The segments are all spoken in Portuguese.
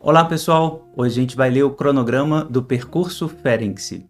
Olá pessoal, hoje a gente vai ler o cronograma do percurso Ferenczi.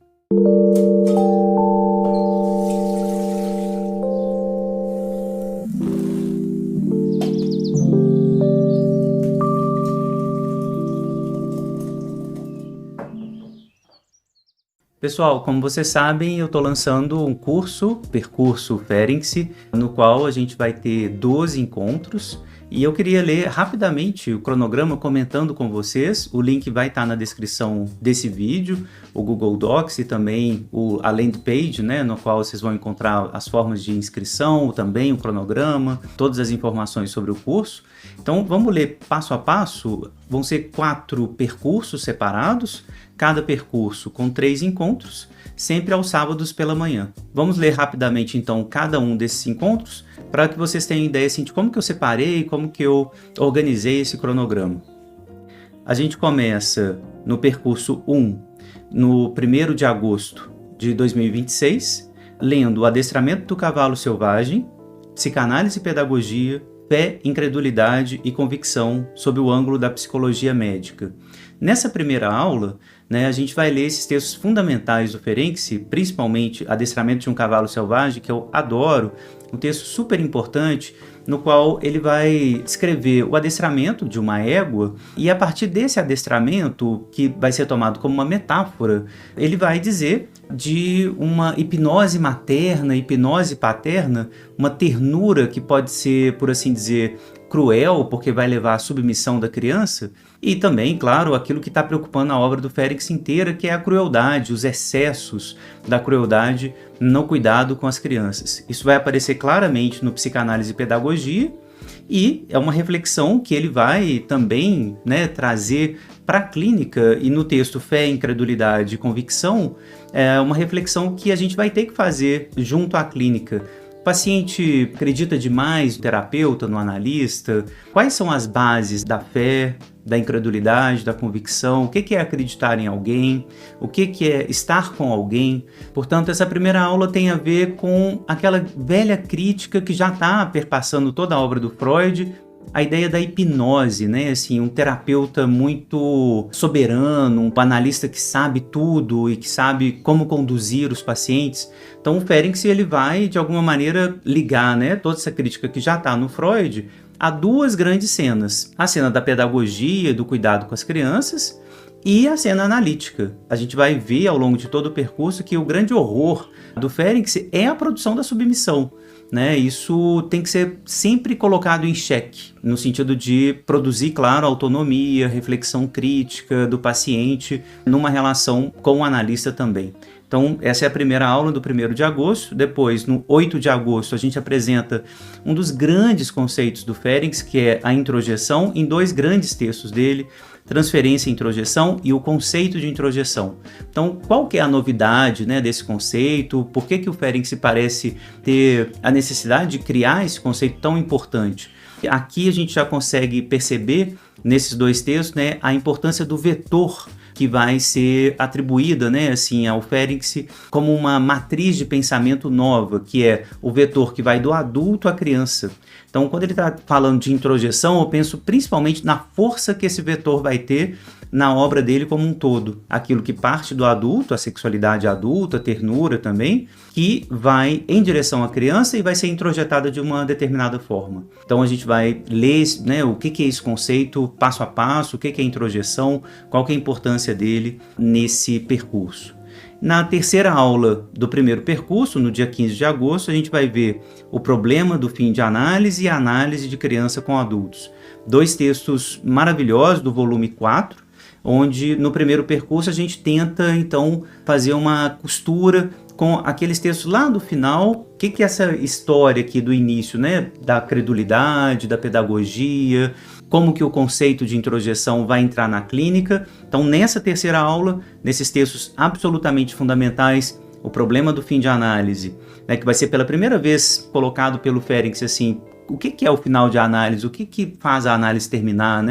Pessoal, como vocês sabem, eu estou lançando um curso, Percurso Ferenczi, no qual a gente vai ter 12 encontros. E eu queria ler rapidamente o cronograma comentando com vocês. O link vai estar na descrição desse vídeo, o Google Docs e também a landing page, né, no qual vocês vão encontrar as formas de inscrição, também o cronograma, todas as informações sobre o curso. Então vamos ler passo a passo. Vão ser 4 percursos separados, cada percurso com 3 encontros, sempre aos sábados pela manhã. Vamos ler rapidamente então cada um desses encontros, para que vocês tenham ideia assim, de como que eu separei, como que eu organizei esse cronograma. A gente começa no percurso 1, no 1º de agosto de 2026, lendo o Adestramento do Cavalo Selvagem, Psicanálise e Pedagogia, Fé, Incredulidade e Convicção sob o ângulo da psicologia médica. Nessa primeira aula, a gente vai ler esses textos fundamentais do Ferenczi, principalmente Adestramento de um Cavalo Selvagem, que eu adoro, um texto super importante, no qual ele vai descrever o adestramento de uma égua, e a partir desse adestramento, que vai ser tomado como uma metáfora, ele vai dizer de uma hipnose materna, hipnose paterna, uma ternura que pode ser, por assim dizer, cruel, porque vai levar à submissão da criança, e também, claro, aquilo que está preocupando a obra do Ferenczi inteira, que é a crueldade, os excessos da crueldade no cuidado com as crianças. Isso vai aparecer claramente no Psicanálise e Pedagogia, e é uma reflexão que ele vai também trazer para a clínica, e no texto Fé, Incredulidade e Convicção, é uma reflexão que a gente vai ter que fazer junto à clínica. O paciente acredita demais no terapeuta, no analista? Quais são as bases da fé, da incredulidade, da convicção? O que é acreditar em alguém? O que é estar com alguém? Portanto, essa primeira aula tem a ver com aquela velha crítica que já está perpassando toda a obra do Freud, a ideia da hipnose, assim, um terapeuta muito soberano, um analista que sabe tudo e que sabe como conduzir os pacientes. Então o Ferenczi ele vai, de alguma maneira, ligar toda essa crítica que já está no Freud a 2 grandes cenas. A cena da pedagogia, do cuidado com as crianças, e a cena analítica. A gente vai ver ao longo de todo o percurso que o grande horror do Ferenczi é a produção da submissão. Isso tem que ser sempre colocado em xeque, no sentido de produzir, claro, autonomia, reflexão crítica do paciente, numa relação com o analista também. Então, essa é a primeira aula do 1º de agosto. Depois, no 8 de agosto, a gente apresenta um dos grandes conceitos do Ferenczi, que é a introjeção, em 2 grandes textos dele, Transferência e Introjeção e o conceito de introjeção. Então, qual que é a novidade desse conceito? Por que o Ferenczi parece ter a necessidade de criar esse conceito tão importante? Aqui a gente já consegue perceber, nesses 2 textos, a importância do vetor que vai ser atribuída ao Ferenczi como uma matriz de pensamento nova, que é o vetor que vai do adulto à criança. Então, quando ele está falando de introjeção, eu penso principalmente na força que esse vetor vai ter na obra dele como um todo. Aquilo que parte do adulto, a sexualidade adulta, a ternura também, que vai em direção à criança e vai ser introjetada de uma determinada forma. Então a gente vai ler o que é esse conceito passo a passo, o que é introjeção, qual que é a importância dele nesse percurso. Na terceira aula do 1º percurso, no dia 15 de agosto, a gente vai ver o problema do fim de análise e a análise de criança com adultos. 2 textos maravilhosos do volume 4, onde no 1º percurso a gente tenta então fazer uma costura com aqueles textos lá do final. O que é essa história aqui do início, da credulidade, da pedagogia, como que o conceito de introjeção vai entrar na clínica. Então, nessa terceira aula, nesses textos absolutamente fundamentais, o problema do fim de análise, que vai ser pela primeira vez colocado pelo Ferenczi assim, o que é o final de análise, o que faz a análise terminar,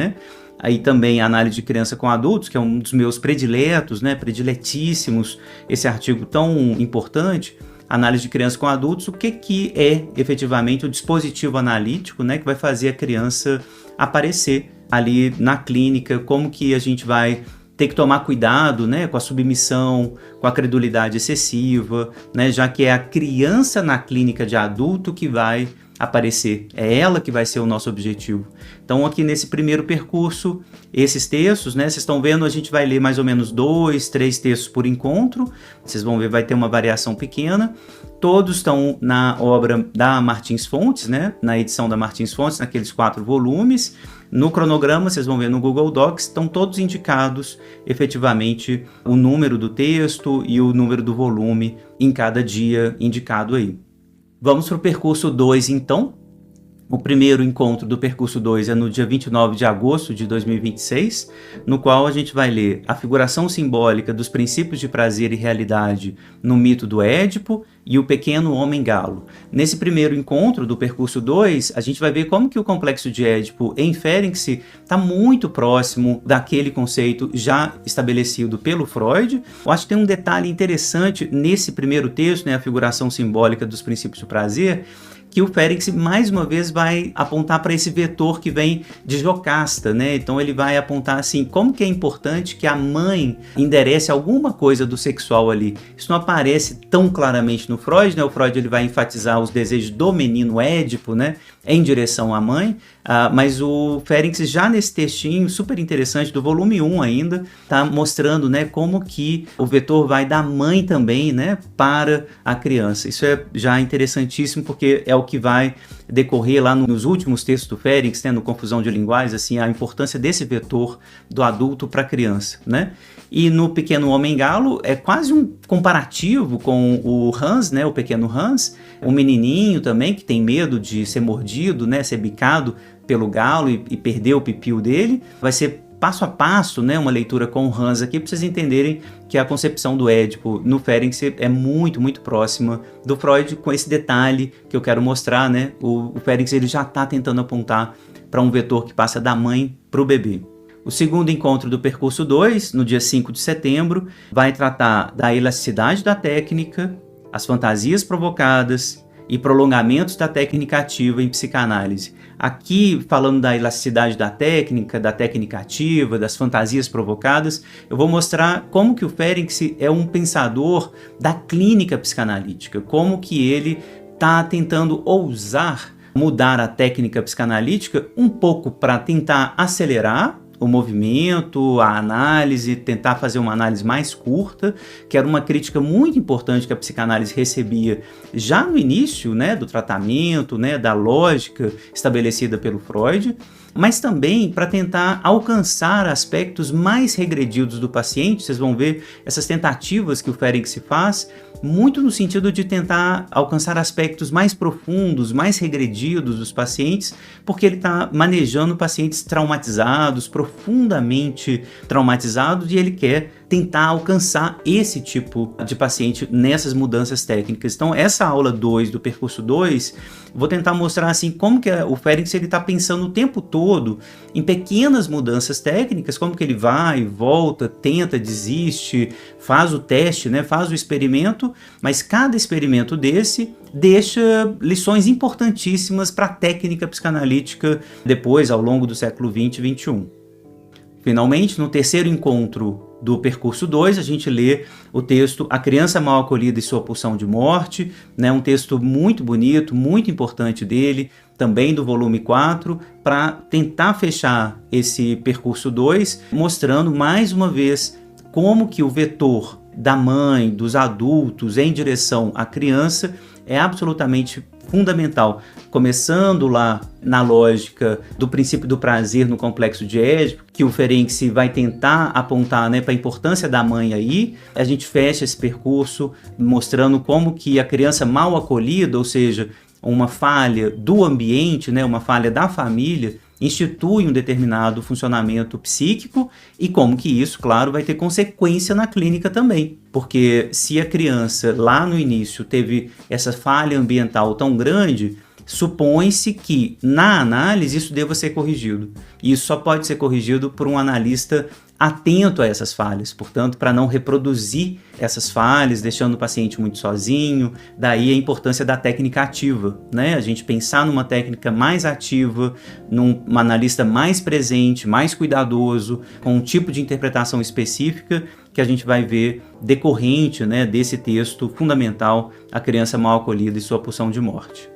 Aí também a análise de criança com adultos, que é um dos meus prediletos, prediletíssimos, esse artigo tão importante. Análise de criança com adultos, o que é efetivamente o dispositivo analítico, que vai fazer a criança aparecer ali na clínica, como que a gente vai ter que tomar cuidado, né, com a submissão, com a credulidade excessiva, né, já que é a criança na clínica de adulto que vai aparecer, é ela que vai ser o nosso objetivo. Então aqui nesse primeiro percurso, esses textos, né, vocês estão vendo, a gente vai ler mais ou menos 2, 3 textos por encontro, vocês vão ver, vai ter uma variação pequena, todos estão na obra da Martins Fontes, né, na edição da Martins Fontes, naqueles 4 volumes. No cronograma, vocês vão ver no Google Docs, estão todos indicados efetivamente o número do texto e o número do volume em cada dia indicado aí. Vamos para o percurso 2 então. O primeiro encontro do percurso 2 é no dia 29 de agosto de 2026, no qual a gente vai ler a figuração simbólica dos princípios de prazer e realidade no mito do Édipo e o pequeno homem galo. Nesse primeiro encontro do percurso 2, a gente vai ver como que o complexo de Édipo em Fêrenix está muito próximo daquele conceito já estabelecido pelo Freud. Eu acho que tem um detalhe interessante nesse primeiro texto, né, a figuração simbólica dos princípios do prazer, que o Fêrenix mais uma vez vai apontar para esse vetor que vem de Jocasta, né? Então ele vai apontar assim, como que é importante que a mãe enderece alguma coisa do sexual ali. Isso não aparece tão claramente no Freud, né? O Freud ele vai enfatizar os desejos do menino Édipo, né, em direção à mãe, mas o Fêrenix já nesse textinho super interessante do volume 1 ainda, tá mostrando, né, como que o vetor vai da mãe também, né, para a criança. Isso é já interessantíssimo porque é o que vai decorrer lá nos últimos textos do Fêrenix, né, no Confusão de Linguagens, assim, a importância desse vetor do adulto para a criança, né? E no Pequeno Homem Galo é quase um comparativo com o Hans, né, o pequeno Hans, um menininho também que tem medo de ser mordido, né, ser bicado pelo galo e perder o pipio dele. Vai ser passo a passo, né, uma leitura com o Hans aqui para vocês entenderem que a concepção do Édipo no Fêrenix é muito, muito próxima do Freud, com esse detalhe que eu quero mostrar, né? O Fêrenix ele já está tentando apontar para um vetor que passa da mãe para o bebê. O segundo encontro do percurso 2, no dia 5 de setembro, vai tratar da elasticidade da técnica, as fantasias provocadas e prolongamentos da técnica ativa em psicanálise. Aqui, falando da elasticidade da técnica ativa, das fantasias provocadas, eu vou mostrar como que o Fêrenix é um pensador da clínica psicanalítica, como que ele está tentando ousar mudar a técnica psicanalítica um pouco para tentar acelerar o movimento, a análise, tentar fazer uma análise mais curta, que era uma crítica muito importante que a psicanálise recebia já no início, né, do tratamento, né, da lógica estabelecida pelo Freud, mas também para tentar alcançar aspectos mais regredidos do paciente. Vocês vão ver essas tentativas que o Fêrenix faz, muito no sentido de tentar alcançar aspectos mais profundos, mais regredidos dos pacientes, porque ele está manejando pacientes traumatizados, profundamente traumatizados, e ele quer tentar alcançar esse tipo de paciente nessas mudanças técnicas. Então essa aula 2 do percurso 2, vou tentar mostrar assim como que o Fêrenix está pensando o tempo todo em pequenas mudanças técnicas, como que ele vai, volta, tenta, desiste, faz o teste, né, faz o experimento, mas cada experimento desse deixa lições importantíssimas para a técnica psicanalítica depois, ao longo do século 20 e 21. Finalmente, no terceiro encontro do percurso 2, a gente lê o texto A Criança Mal Acolhida e Sua Pulsão de Morte, né, um texto muito bonito, muito importante dele, também do volume 4, para tentar fechar esse percurso 2, mostrando mais uma vez como que o vetor da mãe, dos adultos em direção à criança é absolutamente fundamental, começando lá na lógica do princípio do prazer no complexo de Édipo, que o Fêrenix vai tentar apontar, né, para a importância da mãe aí. A gente fecha esse percurso mostrando como que a criança mal acolhida, ou seja, uma falha do ambiente, né, uma falha da família, institui um determinado funcionamento psíquico e como que isso, claro, vai ter consequência na clínica também. Porque se a criança lá no início teve essa falha ambiental tão grande, supõe-se que, na análise, isso deva ser corrigido. E isso só pode ser corrigido por um analista atento a essas falhas, portanto, para não reproduzir essas falhas, deixando o paciente muito sozinho. Daí a importância da técnica ativa, né? A gente pensar numa técnica mais ativa, num analista mais presente, mais cuidadoso, com um tipo de interpretação específica que a gente vai ver decorrente, né, desse texto fundamental, A Criança Mal Acolhida e Sua Pulsão de Morte.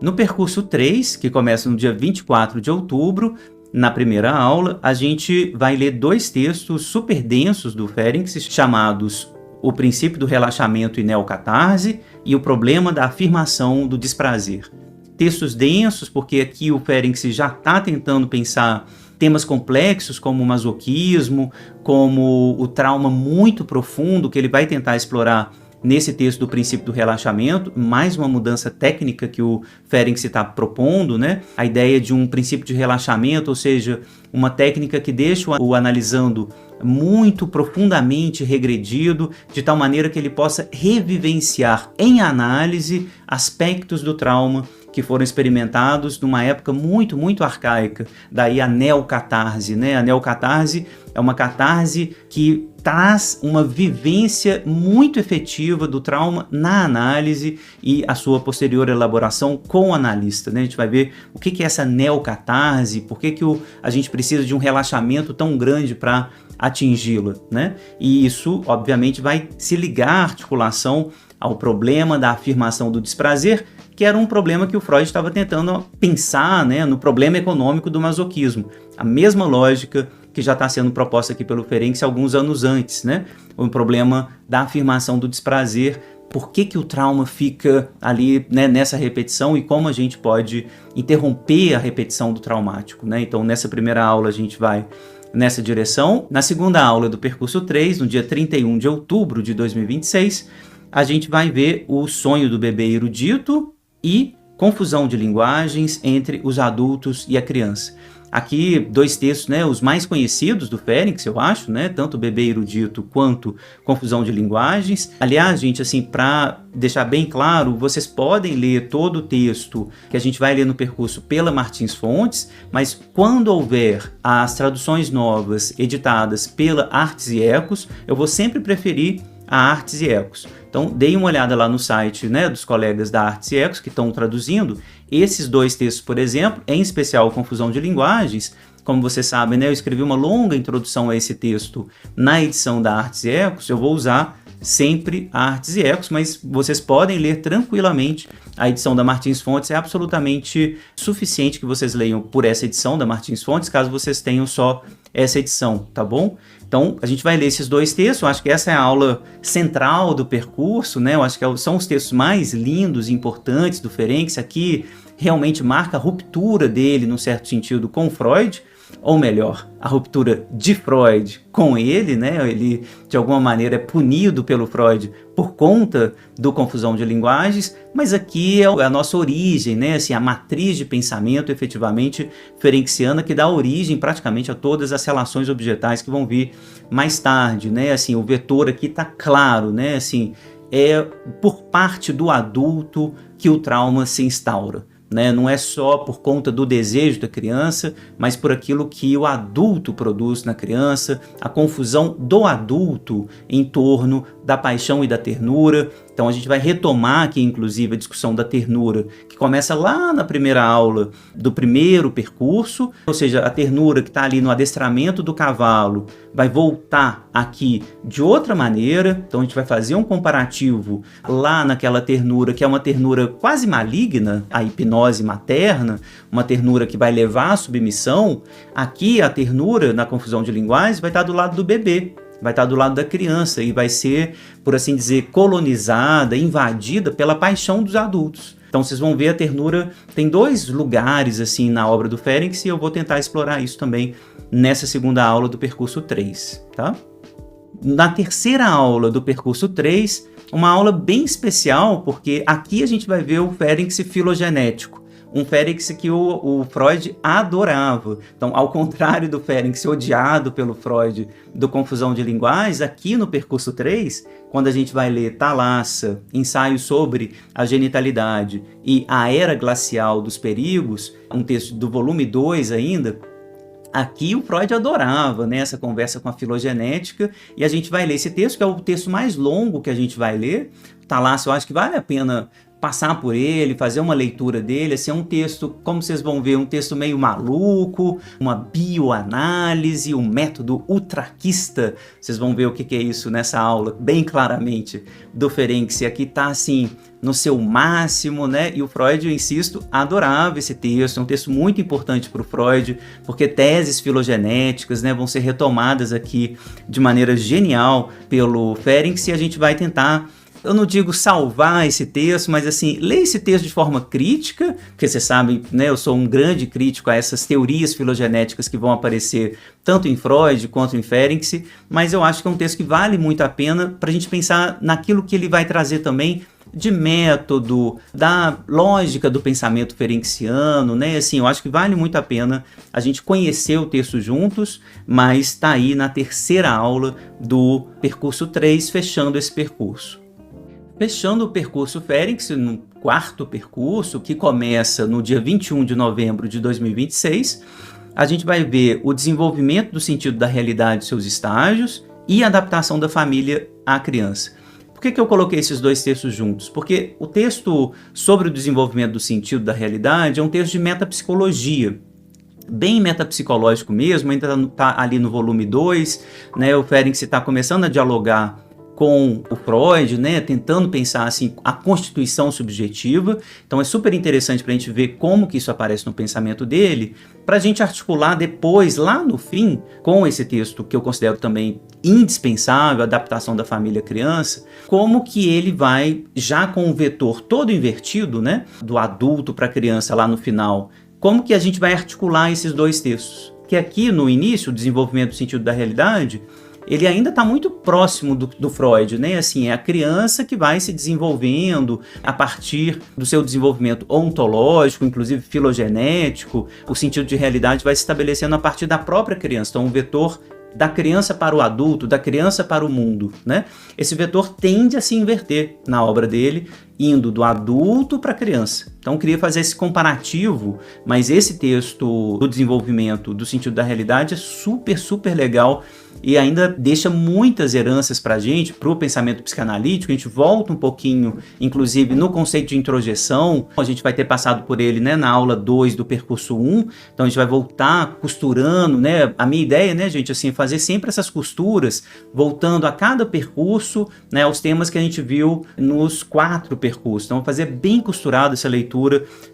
No percurso 3, que começa no dia 24 de outubro, na primeira aula, a gente vai ler 2 textos super densos do Ferenczi, chamados O Princípio do Relaxamento e Neocatarse e O Problema da Afirmação do Desprazer. Textos densos, porque aqui o Ferenczi já está tentando pensar temas complexos como o masoquismo, como o trauma muito profundo, que ele vai tentar explorar nesse texto do princípio do relaxamento, mais uma mudança técnica que o Ferenczi está propondo, né? A ideia de um princípio de relaxamento, ou seja, uma técnica que deixa o analisando muito profundamente regredido, de tal maneira que ele possa revivenciar em análise aspectos do trauma que foram experimentados numa época muito, muito arcaica. Daí a neocatarse, né? A neocatarse é uma catarse que traz uma vivência muito efetiva do trauma na análise e a sua posterior elaboração com o analista, né? A gente vai ver o que é essa neocatarse, por que a gente precisa de um relaxamento tão grande para atingi-la, né? E isso, obviamente, vai se ligar à articulação ao problema da afirmação do desprazer, que era um problema que o Freud estava tentando pensar, né, no problema econômico do masoquismo. A mesma lógica que já está sendo proposta aqui pelo Ferenczi alguns anos antes, né? O problema da afirmação do desprazer, por que o trauma fica ali, né, nessa repetição e como a gente pode interromper a repetição do traumático, né? Então, nessa primeira aula a gente vai nessa direção. Na segunda aula do percurso 3, no dia 31 de outubro de 2026, a gente vai ver o sonho do bebê erudito e confusão de linguagens entre os adultos e a criança. Aqui, 2 textos, né, os mais conhecidos do Ferenczi, eu acho, né, tanto o bebê erudito quanto confusão de linguagens. Aliás, gente, assim, para deixar bem claro, vocês podem ler todo o texto que a gente vai ler no percurso pela Martins Fontes, mas quando houver as traduções novas editadas pela Artes e Ecos, eu vou sempre preferir a Artes e Ecos. Então, deem uma olhada lá no site, né, dos colegas da Artes e Ecos que estão traduzindo. Esses 2 textos, por exemplo, em especial Confusão de Linguagens, como vocês sabem, né, eu escrevi uma longa introdução a esse texto na edição da Artes e Ecos. Eu vou usar sempre a Artes e Ecos, mas vocês podem ler tranquilamente a edição da Martins Fontes. É absolutamente suficiente que vocês leiam por essa edição da Martins Fontes, caso vocês tenham só essa edição, tá bom? Então, a gente vai ler esses 2 textos. Eu acho que essa é a aula central do percurso, né? Eu acho que são os textos mais lindos e importantes do Ferenczi. Aqui realmente marca a ruptura dele, num certo sentido, com Freud, ou melhor, a ruptura de Freud com ele, né? Ele, de alguma maneira, é punido pelo Freud por conta do confusão de linguagens, mas aqui é a nossa origem, né? Assim, a matriz de pensamento, efetivamente, ferenciana, que dá origem praticamente a todas as relações objetais que vão vir mais tarde, né? Assim, o vetor aqui está claro, né? Assim, é por parte do adulto que o trauma se instaura. Né? Não é só por conta do desejo da criança, mas por aquilo que o adulto produz na criança, a confusão do adulto em torno da paixão e da ternura. Então a gente vai retomar aqui, inclusive, a discussão da ternura, que começa lá na primeira aula do primeiro percurso, ou seja, a ternura que está ali no adestramento do cavalo vai voltar aqui de outra maneira. Então a gente vai fazer um comparativo lá naquela ternura, que é uma ternura quase maligna, a hipnose materna, uma ternura que vai levar à submissão. Aqui a ternura, na confusão de linguagens, vai estar do lado do bebê, vai estar do lado da criança e vai ser, por assim dizer, colonizada, invadida pela paixão dos adultos. Então vocês vão ver, a ternura tem 2 lugares assim na obra do Ferenczi, e eu vou tentar explorar isso também nessa segunda aula do percurso 3, tá? Na terceira aula do percurso 3, uma aula bem especial, porque aqui a gente vai ver o Ferenczi filogenético, um Férix que o Freud adorava. Então, ao contrário do Férix odiado pelo Freud do Confusão de Linguagens, aqui no percurso 3, quando a gente vai ler Thalassa, Ensaio sobre a Genitalidade e A Era Glacial dos Perigos, um texto do volume 2 ainda, aqui o Freud adorava, né, essa conversa com a filogenética, e a gente vai ler esse texto, que é o texto mais longo que a gente vai ler. Thalassa, eu acho que vale a pena passar por ele, fazer uma leitura dele. Assim, é um texto, como vocês vão ver, um texto meio maluco, uma bioanálise, um método utraquista. Vocês vão ver o que é isso nessa aula, bem claramente, do Ferenczi. Aqui está assim, no seu máximo, né? E o Freud, eu insisto, adorava esse texto. É um texto muito importante para o Freud, porque teses filogenéticas, né, vão ser retomadas aqui de maneira genial pelo Ferenczi, e a gente vai tentar, eu não digo salvar esse texto, mas assim, ler esse texto de forma crítica, porque vocês sabem, né, eu sou um grande crítico a essas teorias filogenéticas que vão aparecer tanto em Freud quanto em Ferenczi, mas eu acho que é um texto que vale muito a pena para a gente pensar naquilo que ele vai trazer também de método, da lógica do pensamento ferenciano, né? Assim, eu acho que vale muito a pena a gente conhecer o texto juntos, mas está aí na terceira aula do percurso 3, fechando esse percurso. Fechando o percurso Ferenczi, no quarto percurso, que começa no dia 21 de novembro de 2026, a gente vai ver o desenvolvimento do sentido da realidade e seus estágios e a adaptação da família à criança. Por que eu coloquei esses dois textos juntos? Porque o texto sobre o desenvolvimento do sentido da realidade é um texto de metapsicologia, bem metapsicológico mesmo, ainda está ali no volume 2, né? O Ferenczi está começando a dialogar com o Freud, né, tentando pensar assim, a constituição subjetiva. Então é super interessante para a gente ver como que isso aparece no pensamento dele, para a gente articular depois, lá no fim, com esse texto que eu considero também indispensável, a adaptação da família-criança, como que ele vai, já com o vetor todo invertido, né, do adulto para a criança lá no final, como que a gente vai articular esses dois textos. Que aqui no início, o desenvolvimento do sentido da realidade, ele ainda está muito próximo do Freud, né? Assim, é a criança que vai se desenvolvendo a partir do seu desenvolvimento ontológico, inclusive filogenético. O sentido de realidade vai se estabelecendo a partir da própria criança. Então, um vetor da criança para o adulto, da criança para o mundo, né? Esse vetor tende a se inverter na obra dele, indo do adulto para a criança. Então, eu queria fazer esse comparativo, mas esse texto do desenvolvimento do sentido da realidade é super, super legal e ainda deixa muitas heranças para a gente, para o pensamento psicanalítico. A gente volta um pouquinho, inclusive, no conceito de introjeção. A gente vai ter passado por ele, né, na aula 2 do percurso 1. Então, a gente vai voltar costurando, né? A minha ideia, né, gente, assim, é fazer sempre essas costuras, voltando a cada percurso, né, aos temas que a gente viu nos 4 percursos. Então, vou fazer bem costurado essa leitura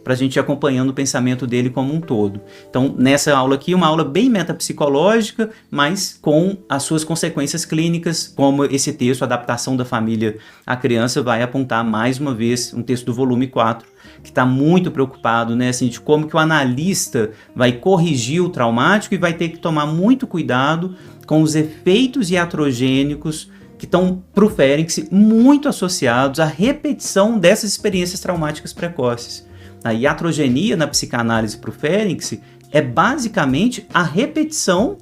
para a gente ir acompanhando o pensamento dele como um todo. Então, nessa aula aqui, uma aula bem metapsicológica, mas com as suas consequências clínicas, como esse texto, Adaptação da Família à Criança, vai apontar mais uma vez, um texto do volume 4, que está muito preocupado, né, assim, de como que o analista vai corrigir o traumático e vai ter que tomar muito cuidado com os efeitos iatrogênicos que estão, para o Ferenczi, muito associados à repetição dessas experiências traumáticas precoces. A iatrogenia na psicanálise para o Ferenczi é basicamente a repetição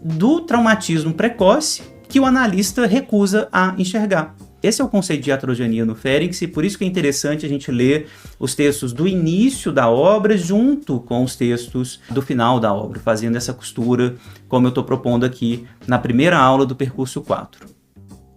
do traumatismo precoce que o analista recusa a enxergar. Esse é o conceito de iatrogenia no Ferenczi, por isso que é interessante a gente ler os textos do início da obra junto com os textos do final da obra, fazendo essa costura, como eu estou propondo aqui na primeira aula do percurso 4.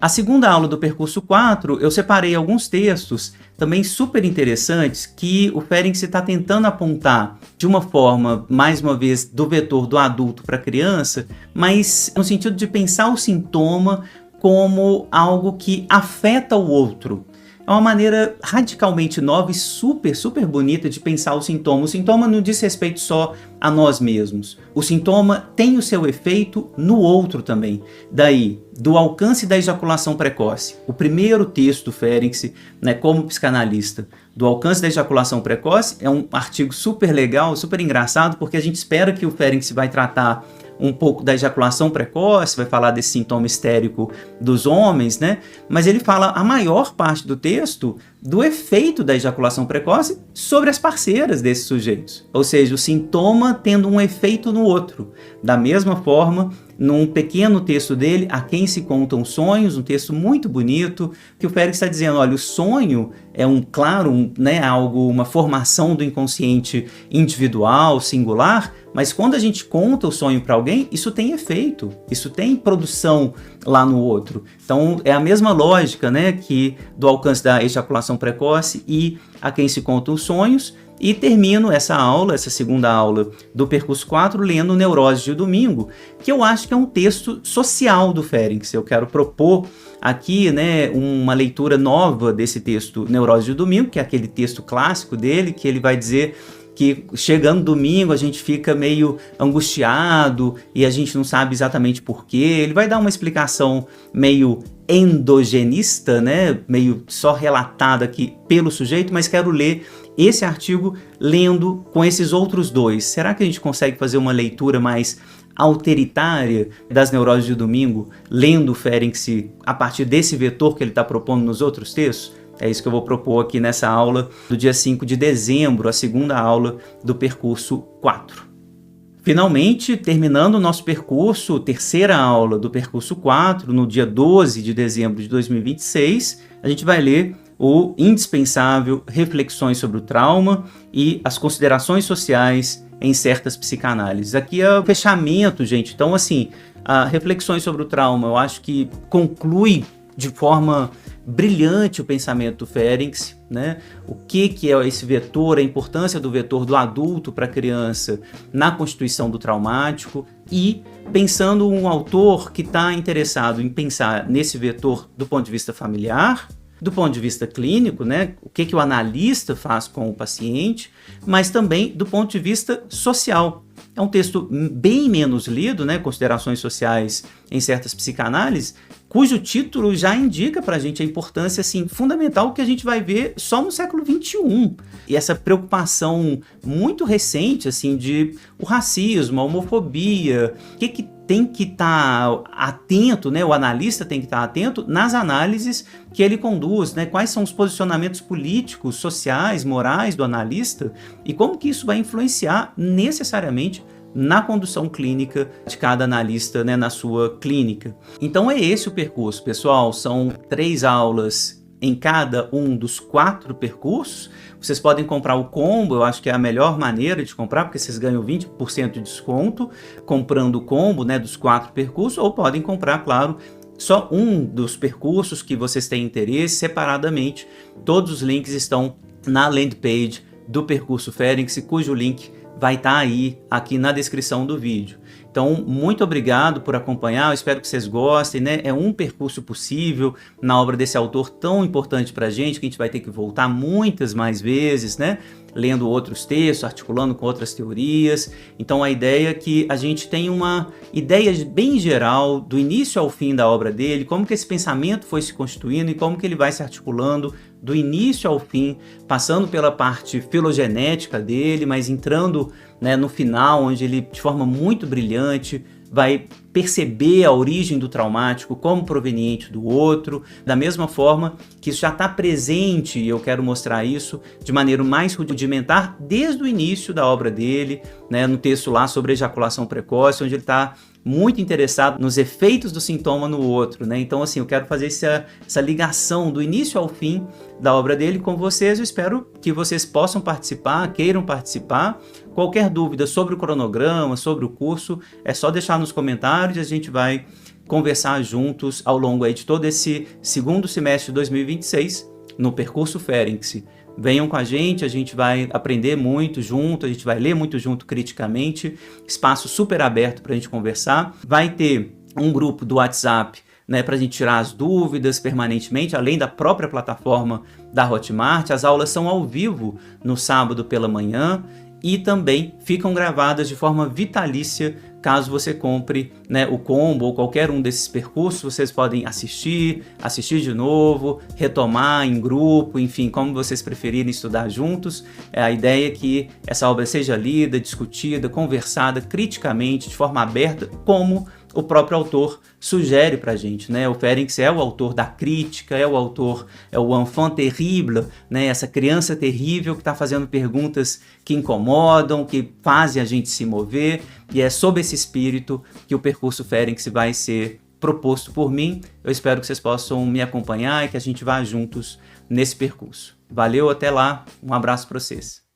A segunda aula do percurso 4, eu separei alguns textos também super interessantes que o Ferenczi está tentando apontar de uma forma, mais uma vez, do vetor do adulto para a criança, mas no sentido de pensar o sintoma como algo que afeta o outro. É uma maneira radicalmente nova e super, super bonita de pensar o sintoma. O sintoma não diz respeito só a nós mesmos. O sintoma tem o seu efeito no outro também. Daí, do alcance da ejaculação precoce. O primeiro texto do Ferenczi, né, como psicanalista, do alcance da ejaculação precoce, é um artigo super legal, super engraçado, porque a gente espera que o Ferenczi vai tratar um pouco da ejaculação precoce, vai falar desse sintoma histérico dos homens, né? Mas ele fala, a maior parte do texto do efeito da ejaculação precoce sobre as parceiras desses sujeitos. Ou seja, o sintoma tendo um efeito no outro. Da mesma forma, num pequeno texto dele, A Quem Se Contam Sonhos, um texto muito bonito, que o Félix está dizendo, olha, o sonho é uma formação do inconsciente individual, singular, mas quando a gente conta o sonho para alguém, isso tem efeito, isso tem produção lá no outro. Então é a mesma lógica, né, que do alcance da ejaculação precoce e A Quem Se Contam os Sonhos. E termino essa segunda aula do Percurso 4, lendo Neurose de Domingo, que eu acho que é um texto social do Ferenczi. Eu quero propor aqui, né, uma leitura nova desse texto Neurose de Domingo, que é aquele texto clássico dele, que ele vai dizer que chegando domingo a gente fica meio angustiado e a gente não sabe exatamente por quê. Ele vai dar uma explicação meio endogenista, né, meio só relatada aqui pelo sujeito, mas quero ler esse artigo lendo com esses outros dois. Será que a gente consegue fazer uma leitura mais alteritária das neuroses de domingo, lendo o Ferenczi a partir desse vetor que ele está propondo nos outros textos? É isso que eu vou propor aqui nessa aula do dia 5 de dezembro, a segunda aula do Percurso 4. Finalmente, terminando o nosso percurso, terceira aula do Percurso 4, no dia 12 de dezembro de 2026, a gente vai ler o indispensável Reflexões sobre o Trauma e as considerações sociais em certas psicanálises. Aqui é o fechamento, gente. Então, assim, a Reflexões sobre o Trauma, eu acho que conclui de forma brilhante o pensamento do Ferenczi, né? O que é esse vetor, a importância do vetor do adulto para a criança na constituição do traumático, e pensando um autor que está interessado em pensar nesse vetor do ponto de vista familiar, do ponto de vista clínico, né? O que o analista faz com o paciente, mas também do ponto de vista social. É um texto bem menos lido, né? Considerações sociais em certas psicanálises, cujo título já indica para a gente a importância assim, fundamental que a gente vai ver só no século XXI. E essa preocupação muito recente assim, de o racismo, a homofobia, o que tem que estar atento, né? O analista tem que estar atento nas análises que ele conduz, né? Quais são os posicionamentos políticos, sociais, morais do analista e como que isso vai influenciar necessariamente na condução clínica de cada analista, né, na sua clínica. Então é esse o percurso, pessoal. São 3 aulas em cada um dos 4 percursos. Vocês podem comprar o combo, eu acho que é a melhor maneira de comprar, porque vocês ganham 20% de desconto comprando o combo, né, dos 4 percursos, ou podem comprar, claro, só um dos percursos que vocês têm interesse separadamente. Todos os links estão na landing page do Percurso Ferenczi, cujo link vai estar aí aqui na descrição do vídeo. Então, muito obrigado por acompanhar, eu espero que vocês gostem, né? É um percurso possível na obra desse autor tão importante para a gente, que a gente vai ter que voltar muitas mais vezes, né? Lendo outros textos, articulando com outras teorias. Então, a ideia é que a gente tenha uma ideia bem geral, do início ao fim da obra dele, como que esse pensamento foi se constituindo e como que ele vai se articulando do início ao fim, passando pela parte filogenética dele, mas entrando, né, no final, onde ele, de forma muito brilhante, vai perceber a origem do traumático como proveniente do outro, da mesma forma que isso já está presente, e eu quero mostrar isso de maneira mais rudimentar desde o início da obra dele, né, no texto lá sobre ejaculação precoce, onde ele está muito interessado nos efeitos do sintoma no outro, né? Então, assim, eu quero fazer essa ligação do início ao fim da obra dele com vocês. Eu espero que vocês possam participar, queiram participar. Qualquer dúvida sobre o cronograma, sobre o curso, é só deixar nos comentários e a gente vai conversar juntos ao longo aí de todo esse segundo semestre de 2026 no Percurso Ferenczi. Venham com a gente vai aprender muito junto, a gente vai ler muito junto criticamente, espaço super aberto para a gente conversar. Vai ter um grupo do WhatsApp, né, para a gente tirar as dúvidas permanentemente, além da própria plataforma da Hotmart. As aulas são ao vivo no sábado pela manhã e também ficam gravadas de forma vitalícia. Caso você compre, né, o combo ou qualquer um desses percursos, vocês podem assistir de novo, retomar em grupo, enfim, como vocês preferirem estudar juntos. A ideia é que essa obra seja lida, discutida, conversada criticamente, de forma aberta, como o próprio autor sugere pra gente, né? O Ferenczi é o autor da crítica, é o enfant terrible, né? Essa criança terrível que está fazendo perguntas que incomodam, que fazem a gente se mover, e é sob esse espírito que o percurso Ferenczi vai ser proposto por mim. Eu espero que vocês possam me acompanhar e que a gente vá juntos nesse percurso. Valeu, até lá, um abraço para vocês.